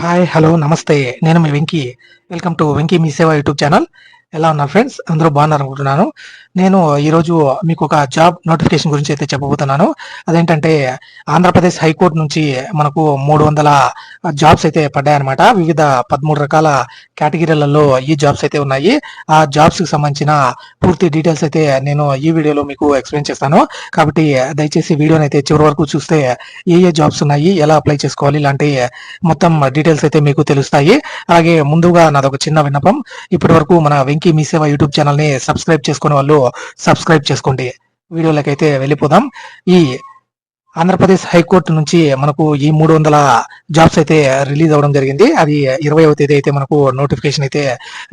Hi, hello, నమస్తే. నేను మీ Venky. Welcome to Venky మీ సేవ యూట్యూబ్ ఛానల్. ఎలా ఉన్నారు ఫ్రెండ్స్? అందరూ బాగున్నారు అనుకుంటున్నాను. నేను ఈరోజు మీకు ఒక జాబ్ నోటిఫికేషన్ గురించి అయితే చెప్పబోతున్నాను. అదేంటంటే ఆంధ్రప్రదేశ్ హైకోర్టు నుంచి మనకు 300 జాబ్స్ అయితే పడ్డాయన్నమాట. వివిధ 13 రకాల కేటగిరీలలో ఈ జాబ్స్ అయితే ఉన్నాయి. ఆ జాబ్స్కి సంబంధించిన పూర్తి డీటెయిల్స్ అయితే నేను ఈ వీడియోలో మీకు ఎక్స్ప్లెయిన్ చేస్తాను. కాబట్టి దయచేసి వీడియోని అయితే చివరి వరకు చూస్తే ఏ జాబ్స్ ఉన్నాయి, ఎలా అప్లై చేసుకోవాలి, ఇలాంటి మొత్తం డీటెయిల్స్ అయితే మీకు తెలుస్తాయి. అలాగే ముందుగా నాదొక చిన్న విన్నపం. ఇప్పటి వరకు మన వెంకీ మీ సేవ యూట్యూబ్ ఛానల్ ని సబ్స్క్రైబ్ చేసుకునే వాళ్ళు సబ్స్క్రైబ్ చేసుకోండి. వీడియోలకైతే వెళ్ళిపోదాం. ఈ ఆంధ్రప్రదేశ్ హైకోర్టు నుంచి మనకు ఈ 300 జాబ్స్ అయితే రిలీజ్ అవ్వడం జరిగింది. అది 20వ తేదీ అయితే మనకు నోటిఫికేషన్ అయితే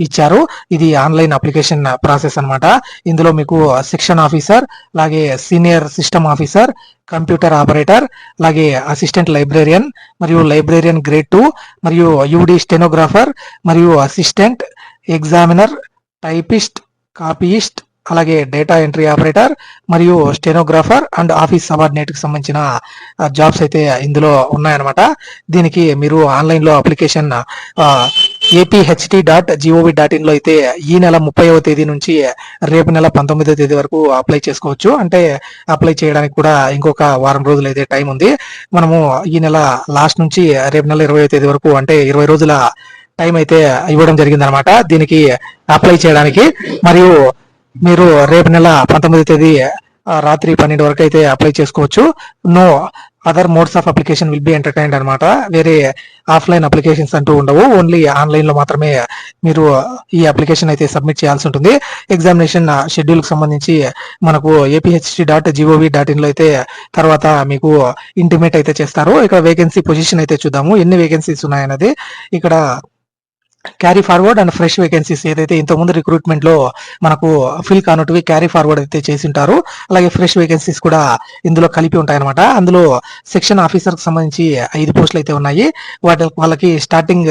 ఇచ్చారు. ఇది ఆన్లైన్ అప్లికేషన్ ప్రాసెస్ అన్నమాట. ఇందులో మీకు సెక్షన్ ఆఫీసర్, అలాగే senior system officer, computer operator, అలాగే అసిస్టెంట్ లైబ్రేరియన్ మరియు లైబ్రేరియన్ గ్రేడ్ 2 మరియు యూడి స్టెనోగ్రాఫర్ మరియు అసిస్టెంట్ ఎగ్జామినర్, టైపిస్ట్, కాపీయిస్ట్, అలాగే డేటా ఎంట్రీ ఆపరేటర్ మరియు స్టెనోగ్రాఫర్ అండ్ ఆఫీస్ సబార్డినేట్ కి సంబంధించిన జాబ్స్ అయితే ఇందులో ఉన్నాయన్నమాట. దీనికి మీరు ఆన్లైన్ లో అప్లికేషన్ apht.gov.in లో అయితే ఈ నెల 30వ తేదీ నుంచి రేపు నెల 19వ తేదీ వరకు అప్లై చేసుకోవచ్చు. అంటే అప్లై చేయడానికి కూడా ఇంకొక వారం రోజులు అయితే టైం ఉంది. మనము ఈ నెల లాస్ట్ నుంచి రేపు నెల 20వ తేదీ వరకు అంటే 20 రోజుల టైం అయితే ఇవ్వడం జరిగిందనమాట దీనికి అప్లై చేయడానికి. మరియు మీరు రేపు నెల 19వ తేదీ రాత్రి 12 వరకు అయితే అప్లై చేసుకోవచ్చు. No other modes of application will be entertained అనమాట. వేరే ఆఫ్లైన్ అప్లికేషన్స్ అంటూ ఉండవు. ఓన్లీ ఆన్లైన్ లో మాత్రమే మీరు ఈ అప్లికేషన్ అయితే సబ్మిట్ చేయాల్సి ఉంటుంది. ఎగ్జామినేషన్ షెడ్యూల్ కి సంబంధించి మనకు apht.gov.in లో అయితే తర్వాత మీకు ఇంటిమేట్ అయితే చేస్తారు. ఇక్కడ వేకెన్సీ పొజిషన్ అయితే చూద్దాము, ఎన్ని వేకెన్సీస్ ఉన్నాయన్నది. ఇక్కడ carry forward and fresh vacancies ఏదైతే ఇంతకుముందు రిక్రూట్మెంట్ లో మనకు ఫిల్ కానటివి క్యారీ ఫార్వర్డ్ అయితే చేసి ఉంటారు. అలాగే ఫ్రెష్ వేకెన్సీస్ కూడా ఇందులో కలిపి ఉంటాయన్నమాట. అందులో సెక్షన్ ఆఫీసర్ కి సంబంధించి 5 పోస్టులు అయితే ఉన్నాయి. వాళ్ళకి స్టార్టింగ్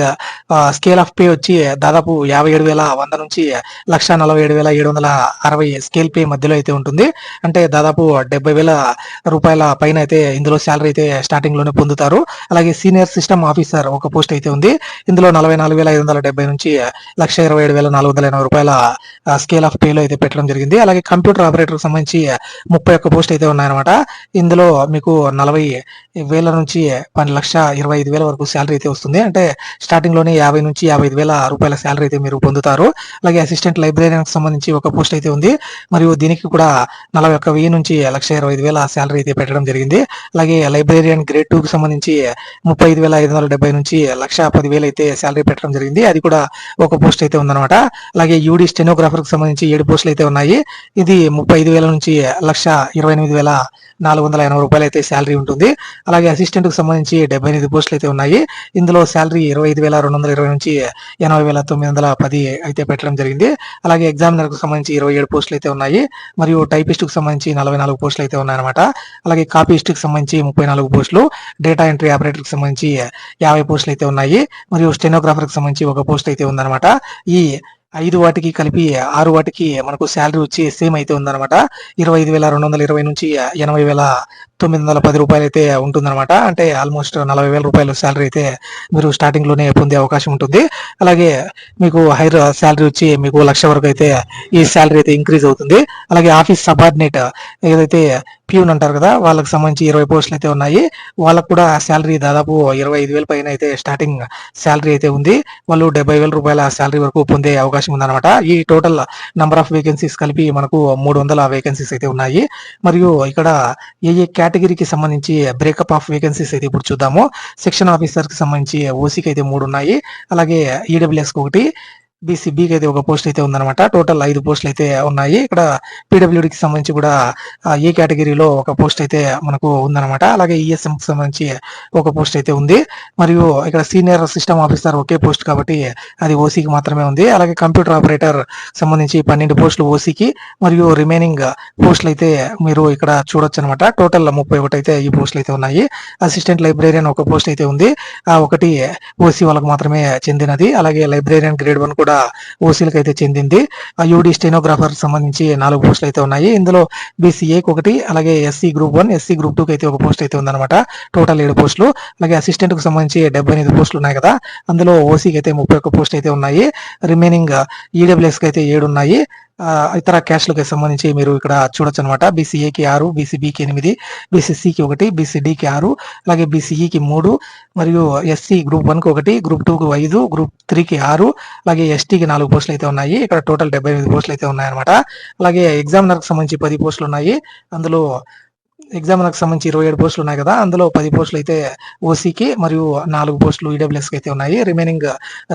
స్కేల్ ఆఫ్ పే వచ్చి దాదాపు 57,100 నుంచి 1,47,760 స్కేల్ పే మధ్యలో అయితే ఉంటుంది. అంటే దాదాపు 70,000 రూపాయల పైన అయితే ఇందులో శాలరీ అయితే స్టార్టింగ్ లోనే పొందుతారు. అలాగే సీనియర్ సిస్టమ్ ఆఫీసర్ ఒక పోస్ట్ అయితే ఉంది. ఇందులో 44,570 నుంచి 1,27,480 రూపాయల స్కేల్ ఆఫ్ పేలో అయితే పెట్టడం జరిగింది. అలాగే కంప్యూటర్ ఆపరేటర్ సంబంధించి 31 పోస్ట్ అయితే ఉన్నాయన్నమాట. ఇందులో మీకు 40,000 నుంచి 1,25,000 వరకు శాలరీ అయితే వస్తుంది. అంటే స్టార్టింగ్ లోనే 50 నుంచి 55,000 రూపాయల శాలరీ అయితే మీరు పొందుతారు. అలాగే అసిస్టెంట్ లైబ్రేరియన్ సంబంధించి ఒక పోస్ట్ అయితే ఉంది. మరియు దీనికి కూడా 41,000 నుంచి 1,25,000 శాలరీ అయితే పెట్టడం జరిగింది. అలాగే లైబ్రేరియన్ గ్రేడ్ 2 కి సంబంధించి 35,570 నుంచి 1,10,000 అయితే శాలరీ పెట్టడం జరిగింది. అది కూడా ఒక పోస్ట్ అయితే ఉందన్నమాట. అలాగే యూడి స్టెనోగ్రాఫర్ కి సంబంధించి 7 పోస్టులు అయితే ఉన్నాయి. ఇది 35,000 నుంచి 1,28,480 రూపాయలు అయితే శాలరీ ఉంటుంది. అలాగే అసిస్టెంట్ కి సంబంధించి 78 పోస్టులు అయితే ఉన్నాయి. ఇందులో శాలరీ 25,220 నుంచి 80,910 అయితే పెట్టడం జరిగింది. అలాగే ఎగ్జామినర్ కు సంబంధించి 27 పోస్టులు అయితే ఉన్నాయి. మరియు టైపిస్ట్ కు సంబంధించి 44 పోస్టులు అయితే ఉన్నాయన్నమాట. అలాగే కాపీస్ట్ కి సంబంధించి 34 పోస్టులు, డేటా ఎంట్రీ ఆపరేటర్ కి సంబంధించి 50 పోస్టులు అయితే ఉన్నాయి. మరియు స్టెనోగ్రాఫర్ కి సంబంధించి ఒక పోస్ట్ అయితే ఉందన్నమాట. ఈ 5 వాటికి కలిపి 6 వాటికి మనకు శాలరీ వచ్చి సేమ్ అయితే ఉందన్నమాట. 25,220 నుంచి 80,910 రూపాయలు అయితే ఉంటుందన్నమాట. అంటే ఆల్మోస్ట్ 40,000 రూపాయలు శాలరీ అయితే మీరు స్టార్టింగ్ లోనే పొందే అవకాశం ఉంటుంది. అలాగే మీకు హైర్ శాలరీ వచ్చి మీకు 1,00,000 వరకు అయితే ఈ శాలరీ అయితే ఇంక్రీజ్ అవుతుంది. అలాగే ఆఫీస్ సబార్డినేట్ ఏదైతే ప్యూన్ అంటారు కదా, వాళ్ళకి సంబంధించి 20 పోస్టులు అయితే ఉన్నాయి. వాళ్ళకు కూడా శాలరీ దాదాపు 25,000 పైన అయితే స్టార్టింగ్ శాలరీ అయితే ఉంది. వాళ్ళు 70,000 రూపాయల శాలరీ వరకు పొందే అవకాశం ఉందన్నమాట. ఈ టోటల్ నంబర్ ఆఫ్ వేకెన్సీస్ కలిపి మనకు 300 వేకెన్సీస్ అయితే ఉన్నాయి. మరియు ఇక్కడ ఏ కేటగిరీకి సంబంధించి బ్రేకప్ ఆఫ్ వేకెన్సీస్ అయితే ఇప్పుడు చూద్దాము. సెక్షన్ ఆఫీసర్ కి సంబంధించి ఓసీకి అయితే 3 ఉన్నాయి. అలాగే ఈడబ్ల్యూఎస్ కి 1, బీసీబీకి అయితే ఒక పోస్ట్ అయితే ఉందన్నమాట. టోటల్ 5 పోస్టులు అయితే ఉన్నాయి. ఇక్కడ పీడబ్ల్యూడికి సంబంధించి కూడా ఏ కేటగిరీలో ఒక పోస్ట్ అయితే మనకు ఉందన్నమాట. అలాగే ఈఎస్ఎం కి సంబంధించి ఒక పోస్ట్ అయితే ఉంది. మరియు ఇక్కడ సీనియర్ సిస్టమ్ ఆఫీసర్ ఒకే పోస్ట్ కాబట్టి అది ఓసీకి మాత్రమే ఉంది. అలాగే కంప్యూటర్ ఆపరేటర్ సంబంధించి 12 పోస్టులు ఓసీకి, మరియు రిమైనింగ్ పోస్టులు అయితే మీరు ఇక్కడ చూడొచ్చు అనమాట. టోటల్ 31 అయితే ఈ పోస్టులు అయితే ఉన్నాయి. అసిస్టెంట్ లైబ్రేరియన్ ఒక పోస్ట్ అయితే ఉంది. ఆ ఒకటి ఓసీ వాళ్ళకి మాత్రమే చెందినది. అలాగే లైబ్రేరియన్ గ్రేడ్ 1 కూడా కూడా ఓసీలకు అయితే చెందింది. యూడీ స్టెనోగ్రాఫర్ సంబంధించి 4 పోస్టులు అయితే ఉన్నాయి. ఇందులో బీసీఏకి ఒకటి, అలాగే ఎస్సీ గ్రూప్ 1, ఎస్సీ గ్రూప్ 2 కి అయితే ఒక పోస్ట్ అయితే ఉందన్నమాట. టోటల్ 7 పోస్టులు. అలాగే అసిస్టెంట్ కు సంబంధించి 78 పోస్టులు ఉన్నాయి కదా, అందులో ఓసీకి అయితే 31 పోస్ట్ అయితే ఉన్నాయి. రిమైనింగ్ ఈడబ్ల్యూఎస్ కి అయితే 7 ఉన్నాయి. ఇతర క్యాస్ట్లకు సంబంధించి మీరు ఇక్కడ చూడొచ్చు అనమాట. బీసీఏకి 6, బీసీబీకి 8, బీసీసీకి 1, బీసీడీకి 6, అలాగే బీసీఈకి 3, మరియు ఎస్సీ గ్రూప్ 1 కి 1, గ్రూప్ 2 కి 5, గ్రూప్ 3 కి 6, అలాగే ఎస్టీకి 4 పోస్టులు అయితే ఉన్నాయి. ఇక్కడ టోటల్ 78 పోస్టులు అయితే ఉన్నాయన్నమాట. అలాగే ఎగ్జామినర్ కి సంబంధించి 10 పోస్టులు ఉన్నాయి. అందులో ఎగ్జామినర్ కి సంబంధించి 27 పోస్టులు ఉన్నాయి కదా, అందులో 10 పోస్టులు అయితే ఓసీకి మరియు 4 పోస్టులు ఈడబ్ల్యూఎస్ కి అయితే ఉన్నాయి. రిమైనింగ్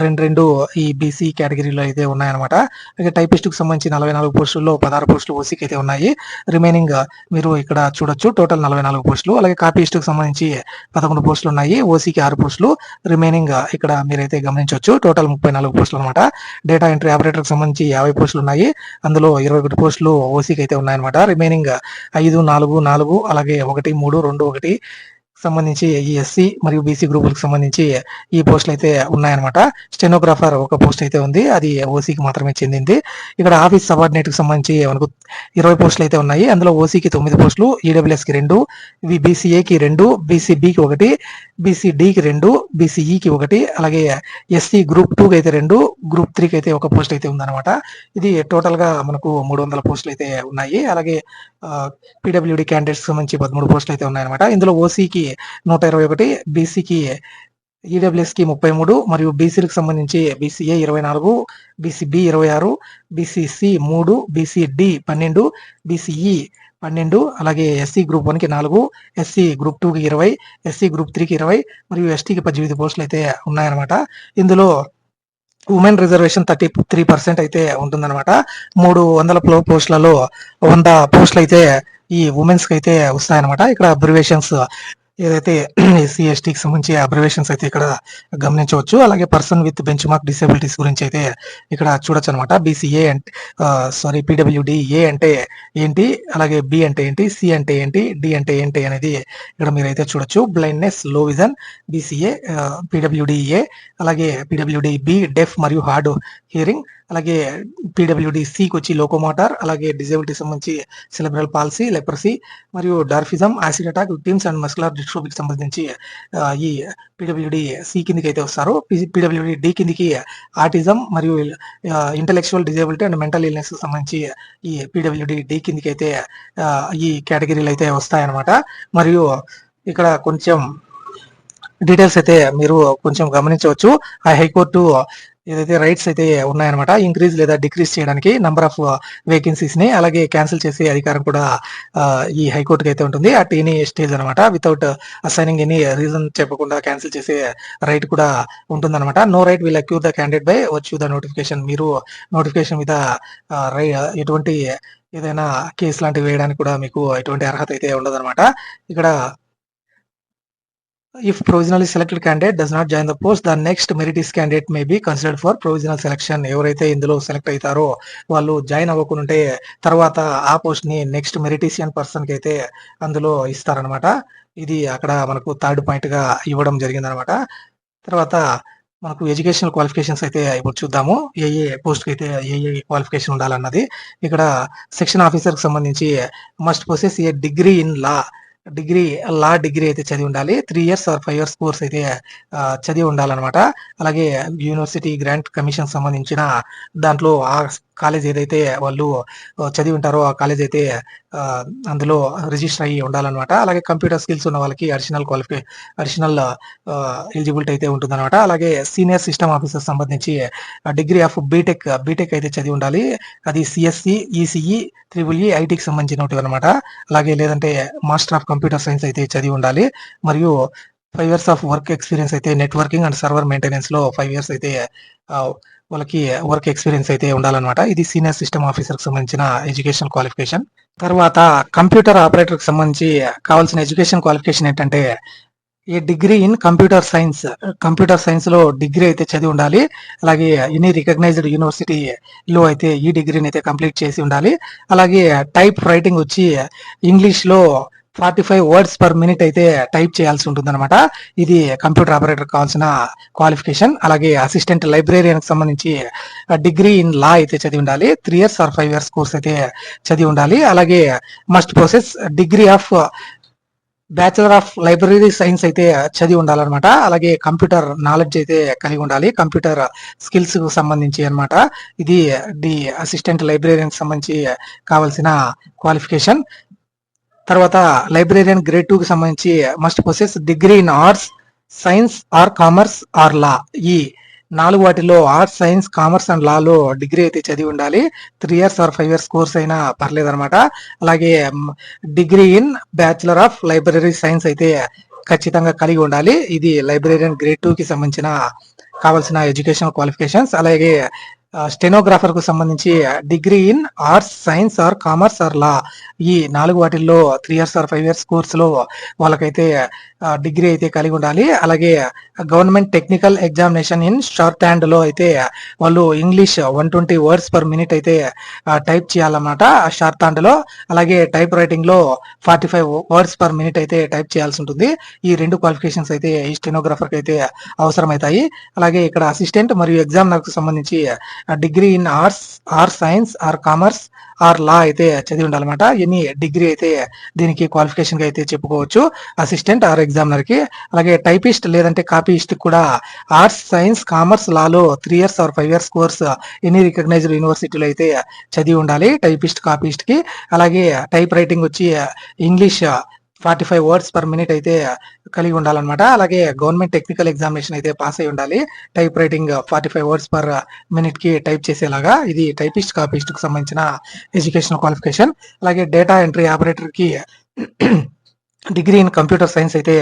రెండు ఈ బీసీ కేటగిరీలో అయితే ఉన్నాయన్నమాట. అలాగే టైపిస్ట్ కి సంబంధించి 44 పోస్టుల్లో 16 పోస్టులు ఓసీకి అయితే ఉన్నాయి. రిమైనింగ్ మీరు ఇక్కడ చూడొచ్చు, టోటల్ 44 పోస్టులు. అలాగే కాపీస్ట్ కి సంబంధించి 11 పోస్టులు ఉన్నాయి. ఓసీకి 6 పోస్టులు. రిమైనింగ్ ఇక్కడ మీరైతే గమనించవచ్చు, టోటల్ 34 పోస్టులు అనమాట. డేటా ఎంట్రీ ఆపరేటర్ కి సంబంధించి 50 పోస్టులు ఉన్నాయి. అందులో 21 పోస్టులు ఓసీకి అయితే ఉన్నాయన్నమాట. రిమైనింగ్ 5, 4, 4, అలాగే 1, 3, 2, 1 సంబంధించి ఈ ఎస్సీ మరియు బీసీ గ్రూపులకు సంబంధించి ఈ పోస్టులు అయితే ఉన్నాయన్నమాట. స్టెనోగ్రాఫర్ ఒక పోస్ట్ అయితే ఉంది, అది ఓసీకి మాత్రమే చెందింది. ఇక్కడ ఆఫీస్ సబార్డినేట్ కి సంబంధించి మనకు 20 పోస్టులు అయితే ఉన్నాయి. అందులో ఓసీకి 9 పోస్టులు, ఈడబ్ల్యూఎస్ కి 2, బీసీఏకి 2, బీసీబీకి 1, బీసీడీకి 2, బీసీఈకి 1, అలాగే ఎస్సీ గ్రూప్ 2 కి అయితే 2, గ్రూప్ 3 కి అయితే ఒక పోస్ట్ అయితే ఉందన్నమాట. ఇది టోటల్ గా మనకు 300 పోస్టులు అయితే ఉన్నాయి. అలాగే పీడబ్ల్యూడి క్యాండిడేట్స్ సంబంధించి 13 పోస్టులు అయితే ఉన్నాయన్నమాట. ఇందులో ఓసీకి 121, బీసీకి ఈడబ్ల్యూఎస్ కి 33, మరియు బీసీలకు సంబంధించి BCA 24, BCB 26, BCC 3, BCD 12, BCE 12, అలాగే ఎస్సీ గ్రూప్ 1 కి 4, ఎస్సీ గ్రూప్ 2 కి 20, ఎస్సీ గ్రూప్ 3 కి 20, మరియు ఎస్టీకి 18 పోస్టులు అయితే ఉన్నాయన్నమాట. ఇందులో ఉమెన్ రిజర్వేషన్ 33% అయితే ఉంటుందన్నమాట. 300 పోస్టులలో 100 పోస్టులు అయితే ఈ ఉమెన్స్ కి అయితే వస్తాయన్నమాట. ఇక్కడ అబ్రివేషన్స్ ఏదైతే ఎస్సీ ఎస్టీకి సంబంధించి అబ్రివేషన్స్ అయితే ఇక్కడ గమనించవచ్చు. అలాగే person with bench mark disabilities గురించి అయితే ఇక్కడ చూడొచ్చు అనమాట. బీసీఏ అంటే పీడబ్ల్యూడి ఏ అంటే ఏంటి, అలాగే బి అంటే ఏంటి, సి అంటే ఏంటి, డి అంటే ఏంటి అనేది ఇక్కడ మీరైతే చూడొచ్చు. బ్లైండ్నెస్, లో విజన్ బీసీఏ, పీడబ్ల్యూడి ఏ, అలాగే పీడబ్ల్యూడి బి డెఫ్ మరియు హార్డ్ హియరింగ్, అలాగే పీడబ్ల్యూడి సికి వచ్చి లోకోమోటార్, అలాగే డిజేబిలిటీ సంబంధించి సెలబ్రల్ పాలసీ, లెప్రసీ, మరియు dwarfism, acid attack victims and muscular డిస్ట్రోఫీకి సంబంధించి ఈ పీడబ్ల్యూడి సి కిందకి అయితే వస్తారు. పీడబ్ల్యూడి డి కిందికి ఆటిజం మరియు intellectual disability and mental illness సంబంధించి ఈ పీడబ్ల్యూడి డి కిందికి అయితే ఈ కేటగిరీలు అయితే వస్తాయన్నమాట. మరియు ఇక్కడ కొంచెం డీటెయిల్స్ అయితే మీరు కొంచెం గమనించవచ్చు. ఆ హైకోర్టు ఏదైతే రైట్స్ అయితే ఉన్నాయన్నమాట, ఇంక్రీజ్ లేదా డిక్రీజ్ చేయడానికి నంబర్ ఆఫ్ వేకెన్సీస్ ని, అలాగే క్యాన్సిల్ చేసే అధికారం కూడా ఈ హైకోర్టుకి అయితే ఉంటుంది. అట్ ఎనీ స్టేజ్ అనమాట. వితౌట్ అసైనింగ్ ఎనీ రీజన్ చెప్పకుండా క్యాన్సిల్ చేసే రైట్ కూడా ఉంటుందన్నమాట. No right will accrue the candidate by virtue the notification. మీరు నోటిఫికేషన్ మీద ఎటువంటి ఏదైనా కేసు లాంటివి వేయడానికి కూడా మీకు ఎటువంటి అర్హత అయితే ఉండదన్నమాట. ఇక్కడ if provisionally selected candidate does not join the post, the next meritorious candidate may be considered for provisional selection. ఎవరైతే ఇందులో సెలెక్ట్ అవుతారో వాళ్ళు జాయిన్ అవ్వకుంటే తర్వాత ఆ పోస్ట్ ని నెక్స్ట్ మెరిటీషియన్ పర్సన్ కి అయితే అందులో ఇస్తారనమాట. ఇది అక్కడ మనకు థర్డ్ పాయింట్ గా ఇవ్వడం జరిగిందనమాట. తర్వాత మనకు ఎడ్యుకేషనల్ క్వాలిఫికేషన్స్ అయితే ఇప్పుడు చూద్దాము. ఏ పోస్ట్ కి అయితే ఏ క్వాలిఫికేషన్ ఉండాలన్నది. ఇక్కడ సెక్షన్ ఆఫీసర్ కి సంబంధించి must possess A degree in law degree అయితే చదివి ఉండాలి. 3 years or 5 years కోర్స్ అయితే చదివి ఉండాలన్నమాట. అలాగే యూనివర్సిటీ గ్రాంట్ కమిషన్ సంబంధించిన దాంట్లో ఆ కాలేజ్ ఏదైతే వాళ్ళు చదివి ఉంటారో ఆ కాలేజ్ అయితే అందులో రిజిస్టర్ అయ్యి ఉండాలన్నమాట. అలాగే కంప్యూటర్ స్కిల్స్ ఉన్న వాళ్ళకి అడిషనల్ ఎలిజిబిలిటీ అయితే ఉంటుందన్నమాట. అలాగే సీనియర్ సిస్టమ్ ఆఫీసర్ సంబంధించి డిగ్రీ ఆఫ్ బీటెక్ అయితే చదివి ఉండాలి. అది సిఎస్సి, ఈసీఈ, EEE, ఐటీకి సంబంధించినవి అనమాట. అలాగే లేదంటే మాస్టర్ ఆఫ్ కంప్యూటర్ సైన్స్ అయితే చదివి ఉండాలి. మరియు 5 years ఆఫ్ వర్క్ ఎక్స్పీరియన్స్ అయితే నెట్వర్కింగ్ అండ్ సర్వర్ మెయింటెనెన్స్ లో 5 years అయితే వాళ్ళకి వర్క్ ఎక్స్పీరియన్స్ అయితే ఉండాలన్నమాట. ఇది సీనియర్ సిస్టమ్ ఆఫీసర్ కి సంబంధించిన ఎడ్యుకేషన్ క్వాలిఫికేషన్. తర్వాత కంప్యూటర్ ఆపరేటర్ కి సంబంధించి కావాల్సిన ఎడ్యుకేషన్ క్వాలిఫికేషన్ ఏంటంటే ఏ డిగ్రీ ఇన్ కంప్యూటర్ సైన్స్ లో డిగ్రీ అయితే చదివి ఉండాలి. అలాగే ఎనీ రికగ్నైజ్డ్ యూనివర్సిటీలో అయితే ఈ డిగ్రీని అయితే కంప్లీట్ చేసి ఉండాలి. అలాగే టైప్ రైటింగ్ వచ్చి ఇంగ్లీష్ లో 45 వర్డ్స్ పర్ మినిట్ అయితే టైప్ చేయాల్సి ఉంటుంది అనమాట. ఇది కంప్యూటర్ ఆపరేటర్ కావాల్సిన క్వాలిఫికేషన్. అలాగే అసిస్టెంట్ లైబ్రేరియన్ కి సంబంధించి డిగ్రీ ఇన్ లా అయితే చదివి ఉండాలి. 3 years ఆర్ 5 years కోర్స్ అయితే చదివి ఉండాలి. అలాగే must process degree of bachelor of library science అయితే చదివి ఉండాలన్నమాట. అలాగే కంప్యూటర్ నాలెడ్జ్ అయితే కలిగి ఉండాలి, కంప్యూటర్ స్కిల్స్ కు సంబంధించి అన్నమాట. ఇది ది అసిస్టెంట్ లైబ్రేరియన్ కి సంబంధించి కావాల్సిన క్వాలిఫికేషన్. తర్వాత లైబ్రేరియన్ గ్రేడ్ 2 కి సంబంధించి must possess degree in arts, science or commerce or law. ఈ 4 వాటిలో ఆర్ట్స్, సైన్స్, కామర్స్ అండ్ లాలో డిగ్రీ అయితే చదివి ఉండాలి. 3 years ఆర్ 5 years కోర్స్ అయినా పర్లేదు అనమాట. అలాగే degree in bachelor of library science అయితే ఖచ్చితంగా కలిగి ఉండాలి. ఇది లైబ్రేరియన్ గ్రేడ్ 2 కి సంబంధించిన కావాల్సిన ఎడ్యుకేషనల్ క్వాలిఫికేషన్స్. అలాగే స్టెనోగ్రాఫర్ కు సంబంధించి degree in arts, science or commerce or law. ఈ 4 వాటిల్లో 3 years ఆర్ 5 years కోర్స్ లో వాళ్ళకైతే డిగ్రీ అయితే కలిగి ఉండాలి. అలాగే government technical examination in short hand లో అయితే వాళ్ళు ఇంగ్లీష్ 120 వర్డ్స్ పర్ మినిట్ అయితే టైప్ చేయాలన్నమాట షార్ట్ హ్యాండ్ లో. అలాగే టైప్ రైటింగ్ లో 45 వర్డ్స్ పర్ మినిట్ అయితే టైప్ చేయాల్సి ఉంటుంది. ఈ 2 క్వాలిఫికేషన్స్ అయితే ఈ స్టెనోగ్రాఫర్ కి అయితే అవసరమవుతాయి. అలాగే ఇక్కడ అసిస్టెంట్ మరియు ఎగ్జామినర్ కు సంబంధించి degree in arts or science or commerce or law అయితే చదివి ఉండాలన్నమాట. ఎనీ డిగ్రీ అయితే దీనికి క్వాలిఫికేషన్ గా అయితే చెప్పుకోవచ్చు అసిస్టెంట్ ఆర్ ఎగ్జామినర్ కి. అలాగే టైపిస్ట్ లేదంటే కాపీస్ట్ కూడా ఆర్ట్స్, సైన్స్, కామర్స్, లాలో 3 years or 5 years course any recognised యూనివర్సిటీలో అయితే చదివి ఉండాలి టైపిస్ట్, కాపీస్ట్ కి. అలాగే టైప్ రైటింగ్ వచ్చి ఇంగ్లీష్ 45 వర్డ్స్ పర్ మినిట్ అయితే కలిగి ఉండాలన్నమాట. అలాగే గవర్నమెంట్ టెక్నికల్ ఎగ్జామినేషన్ అయితే పాస్ అయి ఉండాలి. Typewriting 45 words per minute కి టైప్ చేసేలాగా. ఇది టైపిస్ట్, కాపీస్ట్ కు సంబంధించిన ఎడ్యుకేషనల్ క్వాలిఫికేషన్. అలాగే డేటా ఎంట్రీ ఆపరేటర్ కి డిగ్రీ ఇన్ కంప్యూటర్ సైన్స్ అయితే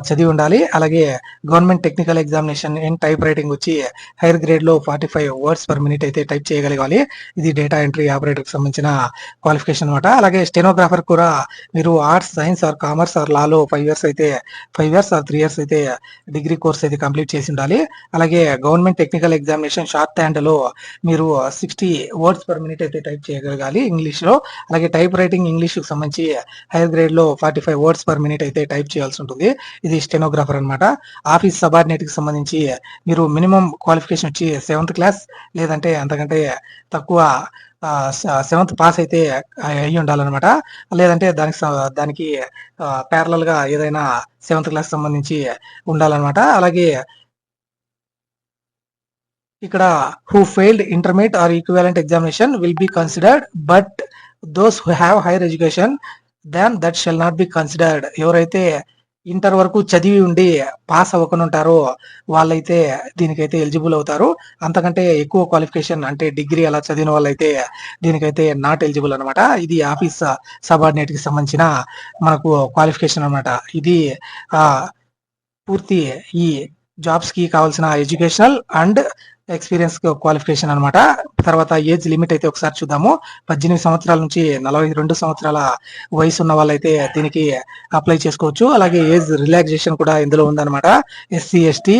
చదివి ఉండాలి. అలాగే government technical examination in type writing వచ్చి హైయర్ గ్రేడ్ లో 45 వర్డ్స్ పర్ మినిట్ అయితే టైప్ చేయగలగాలి. ఇది డేటా ఎంట్రీ ఆపరేటర్ కి సంబంధించిన క్వాలిఫికేషన్ అనమాట. అలాగే స్టెనోగ్రాఫర్ కూడా మీరు arts, science or commerce or లాలో 5 years ఆర్ 3 years అయితే డిగ్రీ కోర్స్ అయితే కంప్లీట్ చేసి ఉండాలి. అలాగే government technical examination shorthand లో మీరు 60 వర్డ్స్ పర్ మినిట్ అయితే టైప్ చేయగలగాలి ఇంగ్లీష్ లో. అలాగే టైప్ రైటింగ్ ఇంగ్లీష్ కు సంబంధించి హైయర్ గ్రేడ్ లో 45 వర్డ్స్ పర్ మినిట్ అయితే టైప్ చేయాల్సి ఉంటుంది. ఇది స్టెనోగ్రాఫర్ అనమాట. ఆఫీస్ సబార్డినేట్ కి సంబంధించి మీరు మినిమం క్వాలిఫికేషన్ వచ్చి 7th క్లాస్ లేదంటే అంతకంటే తక్కువ 7th పాస్ అయితే అయ్యి ఉండాలన్నమాట. లేదంటే దానికి ప్యారలల్ గా ఏదైనా 7th క్లాస్ సంబంధించి ఉండాలన్నమాట. అలాగే ఇక్కడ who failed intermediate or equivalent examination will be considered, but those who have higher education then that shall not be considered. ఎవరైతే ఇంటర్ వరకు చదివి ఉండి పాస్ అవ్వకుండా ఉంటారో వాళ్ళైతే దీనికైతే ఎలిజిబుల్ అవుతారు. అంతకంటే ఎక్కువ క్వాలిఫికేషన్ అంటే డిగ్రీ అలా చదివిన వాళ్ళైతే దీనికైతే నాట్ ఎలిజిబుల్ అనమాట. ఇది ఆఫీస్ సబార్డినేట్ కి సంబంధించిన మనకు క్వాలిఫికేషన్ అనమాట. ఇది పూర్తి ఈ జాబ్స్ కి కావాల్సిన ఎడ్యుకేషనల్ అండ్ ఎక్స్పీరియన్స్ క్వాలిఫికేషన్ అనమాట. తర్వాత ఏజ్ లిమిట్ అయితే ఒకసారి చూద్దాము. 18 సంవత్సరాల నుంచి 42 సంవత్సరాల వయసు ఉన్న వాళ్ళైతే దీనికి అప్లై చేసుకోవచ్చు. అలాగే ఏజ్ రిలాక్సేషన్ కూడా ఇందులో ఉందన్నమాట. ఎస్సీ, ఎస్టీ,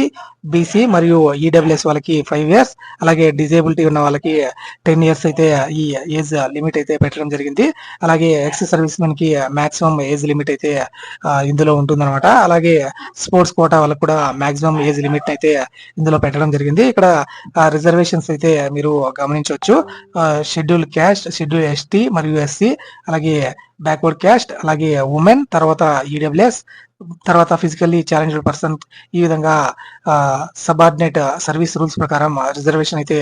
బీసీ మరియు ఈడబ్ల్యూఎస్ వాళ్ళకి 5 years, అలాగే డిజేబిలిటీ ఉన్న వాళ్ళకి 10 years అయితే ఈ ఏజ్ లిమిట్ అయితే పెట్టడం జరిగింది. అలాగే ఎక్స్ సర్వీస్ మెన్ కి మాక్సిమం ఏజ్ లిమిట్ అయితే ఇందులో ఉంటుందన్నమాట. అలాగే స్పోర్ట్స్ కోటా వాళ్ళకి కూడా మాక్సిమం ఏజ్ లిమిట్ అయితే ఇందులో పెట్టడం జరిగింది. ఇక్కడ రిజర్వేషన్స్ అయితే మీరు గమనించవచ్చు. షెడ్యూల్ క్యాస్ట్, షెడ్యూల్ ఎస్టీ మరియు ఎస్సీ, అలాగే బ్యాక్వర్డ్ క్యాస్ట్, అలాగే ఉమెన్, తర్వాత ఈడబ్ల్యూఎస్, తర్వాత ఫిజికల్లీ ఛాలెంజ్డ్ పర్సన్. ఈ విధంగా సబార్డినేట్ సర్వీస్ రూల్స్ ప్రకారం రిజర్వేషన్ అయితే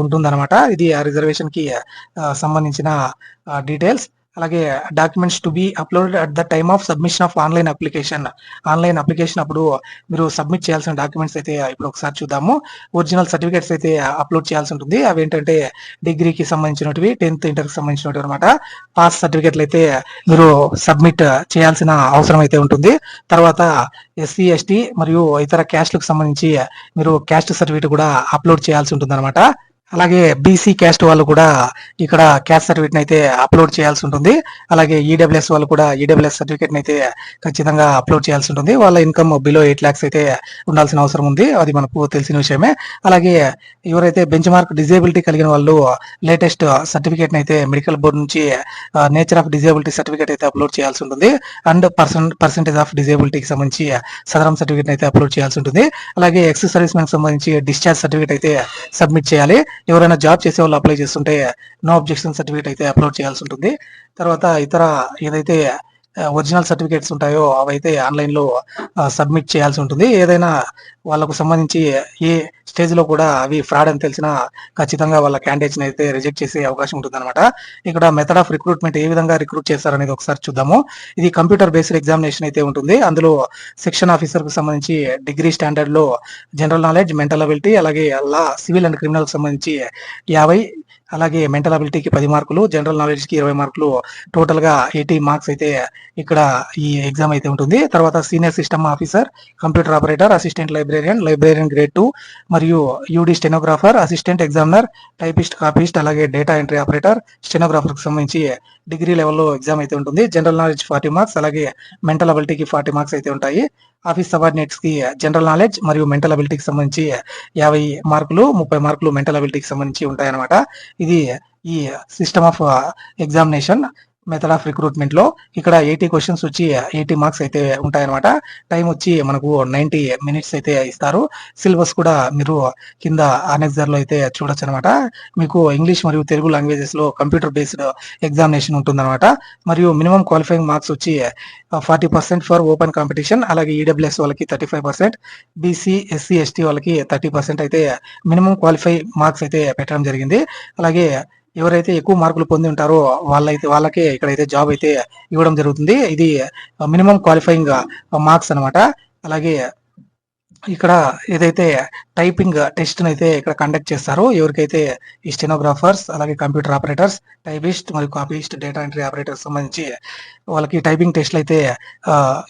ఉంటుందన్నమాట. ఇది ఆ రిజర్వేషన్ కి సంబంధించిన డీటెయిల్స్. అలాగే documents to be uploaded at the time of submission of online application. Online application అప్పుడు మీరు సబ్మిట్ చేయాల్సిన డాక్యుమెంట్స్ అయితే ఇప్పుడు ఒకసారి చూద్దాము. ఒరిజినల్ సర్టిఫికేట్స్ అయితే అప్లోడ్ చేయాల్సి ఉంటుంది. అవి ఏంటంటే డిగ్రీకి సంబంధించినవి, 10th ఇంటర్కి సంబంధించినవి అనమాట. పాస్ సర్టిఫికేట్లు అయితే మీరు సబ్మిట్ చేయాల్సిన అవసరం అయితే ఉంటుంది. తర్వాత ఎస్సీ, ఎస్టీ మరియు ఇతర క్యాస్ట్లకు సంబంధించి మీరు క్యాస్ట్ సర్టిఫికేట్ కూడా అప్లోడ్ చేయాల్సి ఉంటుంది అనమాట. అలాగే బీసీ క్యాస్ట్ వాళ్ళు కూడా ఇక్కడ క్యాస్ట్ సర్టిఫికేట్ అయితే అప్లోడ్ చేయాల్సి ఉంటుంది. అలాగే ఈడబ్ల్యూఎస్ వాళ్ళు కూడా ఈడబ్ల్యూఎస్ సర్టిఫికేట్ అయితే ఖచ్చితంగా అప్లోడ్ చేయాల్సి ఉంటుంది. వాళ్ళ ఇన్కమ్ బిలో 8 lakhs అయితే ఉండాల్సిన అవసరం ఉంది. అది మనకు తెలిసిన విషయమే. అలాగే ఎవరైతే బెంచ్ మార్క్ డిజేబిలిటీ కలిగిన వాళ్ళు లేటెస్ట్ సర్టిఫికేట్ అయితే మెడికల్ బోర్డు నుంచి నేచర్ ఆఫ్ డిజేబిలిటీ సర్టిఫికేట్ అయితే అప్లోడ్ చేయాల్సి ఉంటుంది. అండ్ పర్సెంటేజ్ ఆఫ్ డిజేబిలిటీకి సంబంధించి సదరం సర్టిఫికేట్ అయితే అప్లోడ్ చేయాల్సి ఉంటుంది. అలాగే ఎక్స్ సర్వీస్ మ్యాన్ సంబంధించి డిశ్చార్జ్ సర్టిఫికేట్ అయితే సబ్మిట్ చేయాలి. ఎవరైనా జాబ్ చేసే వాళ్ళు అప్లై చేస్తుంటే నో అబ్జెక్షన్ సర్టిఫికేట్ అయితే అప్లోడ్ చేయాల్సి ఉంటుంది. తర్వాత ఇతర ఏదైతే ఒరిజినల్ సర్టిఫికేట్స్ ఉంటాయో అవైతే ఆన్లైన్ లో సబ్మిట్ చేయాల్సి ఉంటుంది. ఏదైనా వాళ్ళకు సంబంధించి ఏ స్టేజ్ లో కూడా అవి ఫ్రాడ్ అని తెలిసినా ఖచ్చితంగా వాళ్ళ క్యాండిడేట్స్ అయితే రిజెక్ట్ చేసే అవకాశం ఉంటుంది అనమాట. ఇక్కడ మెథడ్ ఆఫ్ రిక్రూట్మెంట్ ఏ విధంగా రిక్రూట్ చేస్తారనేది ఒకసారి చూద్దాము. ఇది కంప్యూటర్ బేస్డ్ ఎగ్జామినేషన్ అయితే ఉంటుంది. అందులో సెక్షన్ ఆఫీసర్ కు సంబంధించి డిగ్రీ స్టాండర్డ్ లో జనరల్ నాలెడ్జ్, మెంటల్ అబిలిటీ, అలాగే లా, సివిల్ అండ్ క్రిమినల్ కు సంబంధించి 50, అలాగే మెంటల్ అబిలిటీకి 10 మార్కులు, జనరల్ నాలెడ్జ్ కి 20 మార్కులు, టోటల్ గా 80 మార్క్స్ అయితే ఇక్కడ ఈ ఎగ్జామ్ అయితే ఉంటుంది. తర్వాత senior system officer, computer operator, assistant librarian grade 2 మరియు UD stenographer, assistant examiner, typist, copyist, అలాగే డేటా ఎంట్రీ ఆపరేటర్, స్టెనోగ్రాఫర్ కి సంబంధించి డిగ్రీ లెవెల్లో ఎగ్జామ్ అయితే ఉంటుంది. జనరల్ నాలెడ్జ్ 40 మార్క్స్, అలాగే మెంటల్ అబిలిటీకి 40 మార్క్స్ అయితే ఉంటాయి. ఆఫీస్ సబార్డినేట్స్ కి జనరల్ నాలెడ్జ్ మరియు మెంటల్ అబిలిటీకి సంబంధించి 50 మార్కులు, 30 మార్కులు మెంటల్ అబిలిటీకి సంబంధించి ఉంటాయన్నమాట. ఇది ఈ system of examination method of recruitment లో ఇక్కడ 80 క్వశ్చన్స్ వచ్చి 80 మార్క్స్ అయితే ఉంటాయన్నమాట. టైం వచ్చి మనకు 90 minutes అయితే ఇస్తారు. సిలబస్ కూడా మీరు కింద అనెక్సర్ లో అయితే చూడొచ్చు అనమాట. మీకు ఇంగ్లీష్ మరియు తెలుగు లాంగ్వేజెస్ లో కంప్యూటర్ బేస్డ్ ఎగ్జామినేషన్ ఉంటుందన్నమాట. మరియు మినిమం క్వాలిఫైయింగ్ మార్క్స్ వచ్చి 40% ఫర్ ఓపెన్ కాంపిటీషన్, అలాగే ఈడబ్ల్యూఎస్ వాళ్ళకి 35%, బీసీ, ఎస్సీ, ఎస్టీ వాళ్ళకి 30% అయితే మినిమం క్వాలిఫై మార్క్స్ అయితే పెట్టడం జరిగింది. అలాగే ఎవరైతే ఎక్కువ మార్కులు పొంది ఉంటారో వాళ్ళకే ఇక్కడైతే జాబ్ అయితే ఇవ్వడం జరుగుతుంది. ఇది మినిమం క్వాలిఫైయింగ్ మార్క్స్ అనమాట. అలాగే ఇక్కడ ఏదైతే టైపింగ్ టెస్ట్ అయితే ఇక్కడ కండక్ట్ చేస్తారో ఎవరికైతే ఈ స్టెనోగ్రాఫర్స్, అలాగే కంప్యూటర్ ఆపరేటర్స్, టైపిస్ట్ మరియు కాపీస్ట్, డేటా ఎంట్రీ ఆపరేటర్స్ సంబంధించి వాళ్ళకి టైపింగ్ టెస్ట్లు అయితే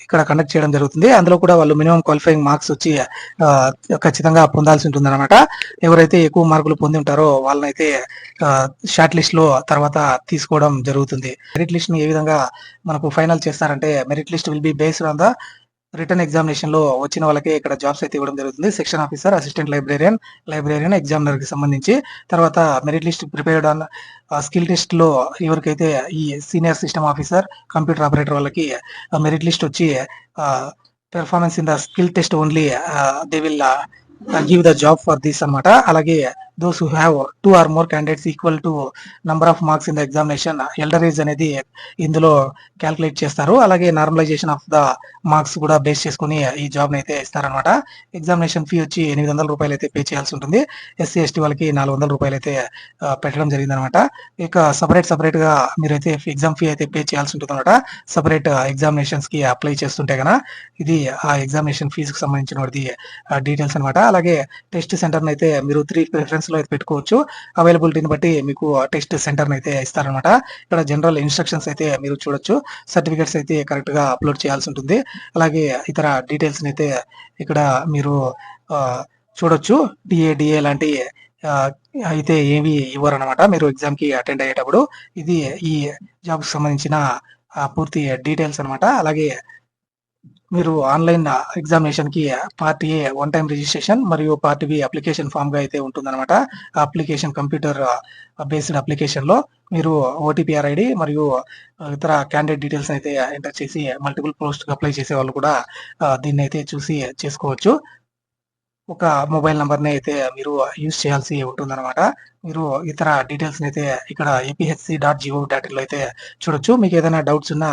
ఇక్కడ కండక్ట్ చేయడం జరుగుతుంది. అందులో కూడా వాళ్ళు మినిమం క్వాలిఫైయింగ్ మార్క్స్ వచ్చి ఖచ్చితంగా పొందాల్సి ఉంటుంది అనమాట. ఎవరైతే ఎక్కువ మార్కులు పొంది ఉంటారో వాళ్ళనైతే షార్ట్ లిస్ట్ లో తర్వాత తీసుకోవడం జరుగుతుంది. మెరిట్ లిస్ట్ ని ఏ విధంగా మనకు ఫైనల్ చేస్తారంటే merit list will be based on the written examination లో వచ్చిన వాళ్ళకి ఇక్కడ జాబ్స్ అయితే ఇవ్వడం జరుగుతుంది. Section officer, assistant librarian examiner కి సంబంధించి. తర్వాత merit list prepared on skill test లో ఎవరికైతే ఈ senior system officer, computer operator వాళ్ళకి మెరిట్ లిస్ట్ వచ్చి performance in the skill test only they will give the job for this అనమాట. అలాగే those who have 2 or more candidates equal to number of marks in the examination, elder age అనేది ఇందులో calculate చేస్తారు. అలాగే normalisation of the marks కూడా base చేసుకుని ఈ job అయితే ఇస్తారనమాట. ఎగ్జామినేషన్ ఫీ వచ్చి 800 రూపాయలు అయితే పే చేయాల్సి ఉంటుంది. ఎస్సీ, ఎస్టీ వాళ్ళకి 400 రూపాయలు అయితే పెట్టడం జరిగింది అనమాట. ఇక సపరేట్ గా మీరైతే ఎగ్జామ్ ఫీ అయితే పే చేయాల్సి ఉంటుంది అనమాట. సపరేట్ ఎగ్జామినేషన్స్ కి అప్లై చేస్తుంటే కనుక ఇది ఆ ఎగ్జామినేషన్ ఫీజుకి సంబంధించిన డీటెయిల్స్ అనమాట. అలాగే టెస్ట్ సెంటర్ అయితే మీరు 3 ప్రిఫరెన్స్ లో అయితే పెట్టుకోవచ్చు. అవైలబిలిటీని బట్టి మీకు టెస్ట్ సెంటర్ అయితే ఇస్తారనమాట. ఇక్కడ జనరల్ ఇన్స్ట్రక్షన్స్ అయితే మీరు చూడొచ్చు. సర్టిఫికేట్స్ అయితే కరెక్ట్ గా అప్లోడ్ చేయాల్సి ఉంటుంది. అలాగే ఇతర డీటెయిల్స్ అయితే ఇక్కడ మీరు చూడొచ్చు. డిఏ లాంటి అయితే ఏమి ఇవ్వరు అనమాట మీరు ఎగ్జామ్ కి అటెండ్ అయ్యేటప్పుడు. ఇది ఈ జాబ్ కి సంబంధించిన పూర్తి డీటెయిల్స్ అనమాట. అలాగే మీరు ఆన్లైన్ ఎగ్జామినేషన్ కి పార్ట్ ఏ 1 time రిజిస్ట్రేషన్ మరియు పార్ట్ బి అప్లికేషన్ ఫామ్ గా అయితే ఉంటుందన్నమాట. అప్లికేషన్ కంప్యూటర్ బేస్డ్ అప్లికేషన్ లో మీరు ఓటీపీఆర్ ఐడి మరియు ఇతర క్యాండిడేట్ డీటెయిల్స్ అయితే ఎంటర్ చేసి మల్టిపుల్ పోస్ట్ అప్లై చేసే వాళ్ళు కూడా దీన్ని అయితే చూసి చేసుకోవచ్చు. ఒక మొబైల్ నంబర్ని అయితే మీరు యూజ్ చేయాల్సి ఉంటుందన్నమాట. మీరు ఇతర డీటెయిల్స్ అయితే ఇక్కడ apsc.gov.in లో అయితే చూడొచ్చు. మీకు ఏదైనా డౌట్స్ ఉన్నా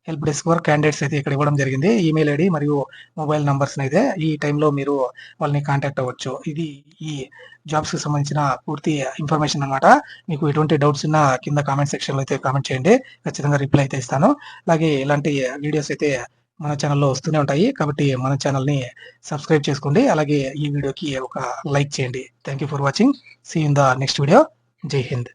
హెల్ప్ డెస్క్ వర్ క్యాండిడేట్స్ అయితే ఇక్కడ ఇవ్వడం జరిగింది. ఈమెయిల్ ఐడి మరియు మొబైల్ నంబర్స్ అయితే ఈ టైంలో మీరు వాళ్ళని కాంటాక్ట్ అవ్వచ్చు. ఇది ఈ జాబ్స్ కి సంబంధించిన పూర్తి ఇన్ఫర్మేషన్ అనమాట. మీకు ఎటువంటి డౌట్స్ ఉన్నా కింద కామెంట్ సెక్షన్ లో అయితే కామెంట్ చేయండి. ఖచ్చితంగా రిప్లై అయితే ఇస్తాను. అలాగే ఇలాంటి వీడియోస్ అయితే మన ఛానల్లో వస్తూనే ఉంటాయి. కాబట్టి మన ఛానల్ని సబ్స్క్రైబ్ చేసుకోండి. అలాగే ఈ వీడియోకి ఒక లైక్ చేయండి. Thank you for watching. See in the next video. జై హింద్.